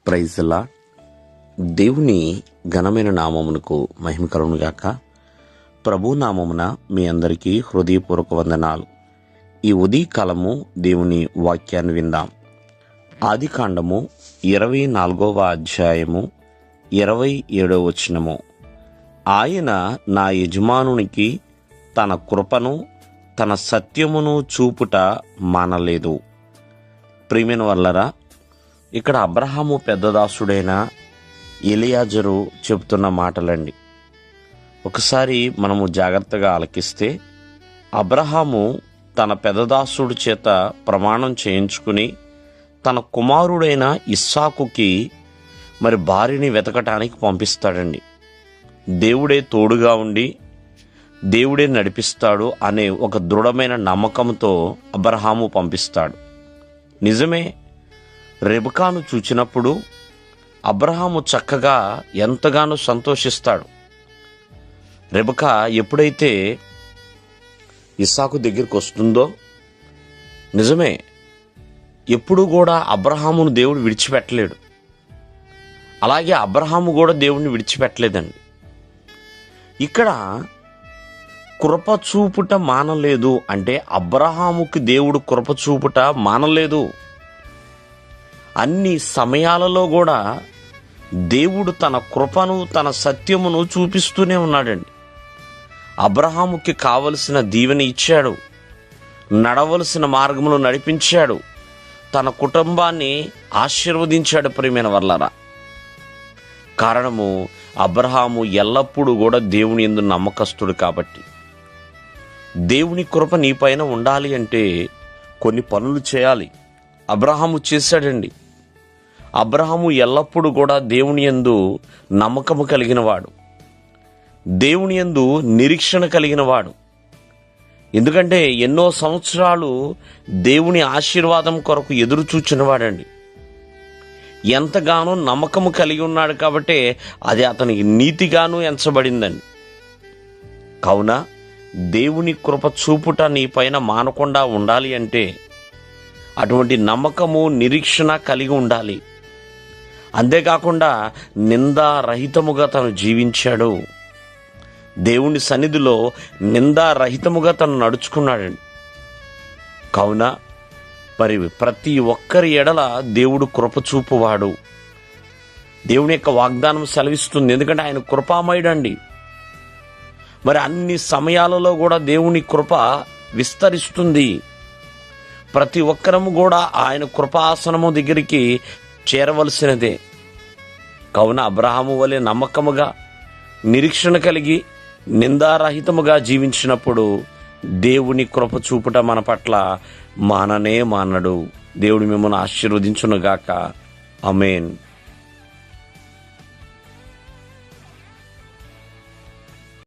Praise లా దేవుని ఘనమైన నామమునకు మహిమ కలుగునుగాక. ప్రభు నామమున మీ అందరికీ హృదయపూర్వక వందనాలు. ఈ ఉదయకాలము దేవుని వాక్యాన్ని విందాం. ఆదికాండము 24వ అధ్యాయము 27వ వచనము. ఆయన నా యజమానునికి తన కృపను తన సత్యమును చూపుట మానలేదు. ప్రియమైన వల్లరా, ఇక్కడ అబ్రహాము పెద్దదాసుడైన ఎలియాజరు చెబుతున్న మాటలండి. ఒకసారి మనము జాగ్రత్తగా ఆలకిస్తే, అబ్రహాము తన పెద్దదాసుడి చేత ప్రమాణం చేయించుకుని తన కుమారుడైన ఇస్సాకుకి భార్యని వెతకటానికి పంపిస్తాడండి. దేవుడే తోడుగా ఉండి దేవుడే నడిపిస్తాడు అనే ఒక దృఢమైన నమ్మకంతో అబ్రహాము పంపిస్తాడు. నిజమే, రెబెకాను చూచినప్పుడు అబ్రహాము చక్కగా ఎంతగానో సంతోషిస్తాడు. రెబెకా ఎప్పుడైతే ఇస్సాకు దగ్గరికి వస్తుందో, నిజమే, ఎప్పుడు కూడా అబ్రహామును దేవుడు విడిచిపెట్టలేడు. అలాగే అబ్రహాము కూడా దేవుడిని విడిచిపెట్టలేదండి. ఇక్కడ కృప చూపుట మానలేదు అంటే అబ్రహాముకి దేవుడు కృప చూపుట మానలేదు. అన్ని సమయాలలో కూడా దేవుడు తన కృపను తన సత్యమును చూపిస్తూనే ఉన్నాడండి. అబ్రహాముకి కావలసిన దీవెన ఇచ్చాడు, నడవలసిన మార్గములో నడిపించాడు, తన కుటుంబాన్ని ఆశీర్వదించాడు. ప్రియమైన వర్లారా, కారణము అబ్రహాము ఎల్లప్పుడూ కూడా దేవుని యందు నమ్మకస్తుడు కాబట్టి. దేవుని కృప నీపైన ఉండాలి అంటే కొన్ని పనులు చేయాలి. అబ్రహాము చేశాడండి. అబ్రహాము ఎల్లప్పుడూ కూడా దేవుని యందు నమ్మకము కలిగినవాడు, దేవుని యందు నిరీక్షణ కలిగినవాడు. ఎందుకంటే ఎన్నో సంవత్సరాలు దేవుని ఆశీర్వాదం కొరకు ఎదురు చూచినవాడండి. ఎంతగానో నమ్మకము కలిగి ఉన్నాడు కాబట్టి అది అతనికి నీతిగాను ఎంచబడిందండి. కావున దేవుని కృప చూపుట నీ పైన మానకుండా ఉండాలి అంటే అటువంటి నమ్మకము నిరీక్షణ కలిగి ఉండాలి. అంతేకాకుండా నిందారహితముగా తను జీవించాడు. దేవుని సన్నిధిలో నిందారహితముగా తను నడుచుకున్నాడండి. కావున ప్రతి ఒక్కరి ఎడల దేవుడు కృప చూపువాడు. దేవుని యొక్క వాగ్దానం సెలవిస్తుంది. ఎందుకంటే ఆయన కృపామయుడండి. అన్ని సమయాలలో కూడా దేవుని కృప విస్తరిస్తుంది. ప్రతి ఒక్కరము కూడా ఆయన కృపాసనము దగ్గరికి చేరవలసినదే. కావున అబ్రహాము వలె నమ్మకముగా నిరీక్షణ కలిగి నిందారహితముగా జీవించినప్పుడు దేవుని కృప చూపుట మన పట్ల మాననే మానడు. దేవుడు మిమ్మల్ని ఆశీర్వదించునుగాక. ఆమేన్.